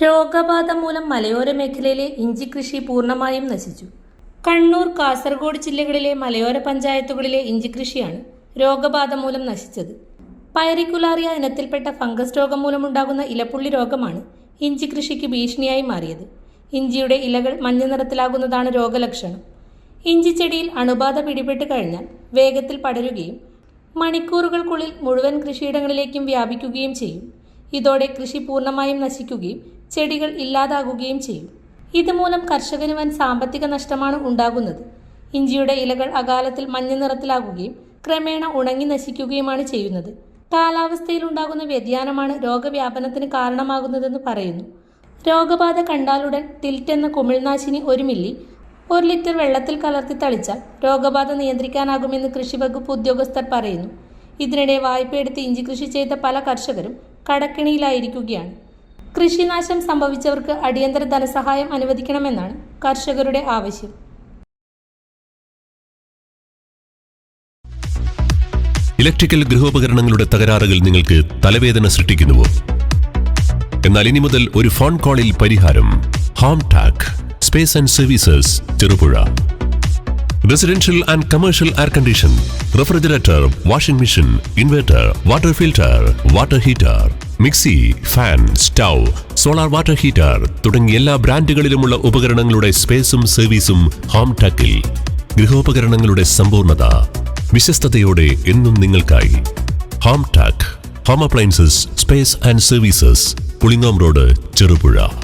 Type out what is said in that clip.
രോഗബാധ മൂലം മലയോര മേഖലയിലെ ഇഞ്ചി കൃഷി പൂർണ്ണമായും നശിച്ചു. കണ്ണൂർ, കാസർഗോഡ് ജില്ലകളിലെ മലയോര പഞ്ചായത്തുകളിലെ ഇഞ്ചി കൃഷിയാണ് രോഗബാധ മൂലം നശിച്ചത്. പൈറിക്കുലാറിയ ഇനത്തിൽപ്പെട്ട ഫംഗസ് രോഗം മൂലമുണ്ടാകുന്ന ഇലപ്പുള്ളി രോഗമാണ് ഇഞ്ചി കൃഷിക്ക് ഭീഷണിയായി മാറിയത്. ഇഞ്ചിയുടെ ഇലകൾ മഞ്ഞ നിറത്തിലാകുന്നതാണ് രോഗലക്ഷണം. ഇഞ്ചിച്ചെടിയിൽ അണുബാധ പിടിപെട്ട് കഴിഞ്ഞാൽ വേഗത്തിൽ പടരുകയും മണിക്കൂറുകൾക്കുള്ളിൽ മുഴുവൻ കൃഷിയിടങ്ങളിലേക്കും വ്യാപിക്കുകയും ചെയ്യും. ഇതോടെ കൃഷി പൂർണ്ണമായും നശിക്കുകയും ചെടികൾ ഇല്ലാതാകുകയും ചെയ്യും. ഇതുമൂലം കർഷകന് വൻ സാമ്പത്തിക നഷ്ടമാണ് ഉണ്ടാകുന്നത്. ഇഞ്ചിയുടെ ഇലകൾ അകാലത്തിൽ മഞ്ഞ നിറത്തിലാകുകയും ക്രമേണ ഉണങ്ങി നശിക്കുകയുമാണ് ചെയ്യുന്നത്. കാലാവസ്ഥയിലുണ്ടാകുന്ന വ്യതിയാനമാണ് രോഗവ്യാപനത്തിന് കാരണമാകുന്നതെന്ന് പറയുന്നു. രോഗബാധ കണ്ടാലുടൻ ടിൽറ്റ് എന്ന കുമിൾനാശിനി 1 മില്ലി 1 ലിറ്റർ വെള്ളത്തിൽ കലർത്തി തളിച്ചാൽ രോഗബാധ നിയന്ത്രിക്കാനാകുമെന്ന് കൃഷിവകുപ്പ് ഉദ്യോഗസ്ഥർ പറയുന്നു. ഇതിനിടെ വായ്പയെടുത്ത് ഇഞ്ചി കൃഷി ചെയ്ത പല കർഷകരും കടക്കെണിയിലായിരിക്കുകയാണ്. കൃഷിനാശം സംഭവിച്ചവർക്ക് അടിയന്തര ധനസഹായം അനുവദിക്കണമെന്നാണ് കർഷകരുടെ ആവശ്യം. ഇലക്ട്രിക്കൽ ഗൃഹോപകരണങ്ങളുടെ തകരാറുകൾ നിങ്ങൾക്ക് തലവേദന സൃഷ്ടിക്കുന്നുവോ? എന്നാൽ ഇനി മുതൽ ഒരു ഫോൺ കോളിൽ പരിഹാരം. Home Tak space and services, Cherupuzha. Residential and commercial air condition, refrigerator, washing machine, inverter, water filter, water heater, mixie, fan, stove, solar water heater തുടങ്ങിയ എല്ലാ ബ്രാൻഡുകളിലുമുള്ള ഉപകരണങ്ങളുടെ സ്പേസും സർവീസും ഹോം ടാക്കിൽ. ഗൃഹോപകരണങ്ങളുടെ സമ്പൂർണ്ണത വിശ്വസ്തയോടെ എന്നും നിങ്ങൾക്കായി. Home Tak home appliances, space and services, Pulingome road, Cherupuzha.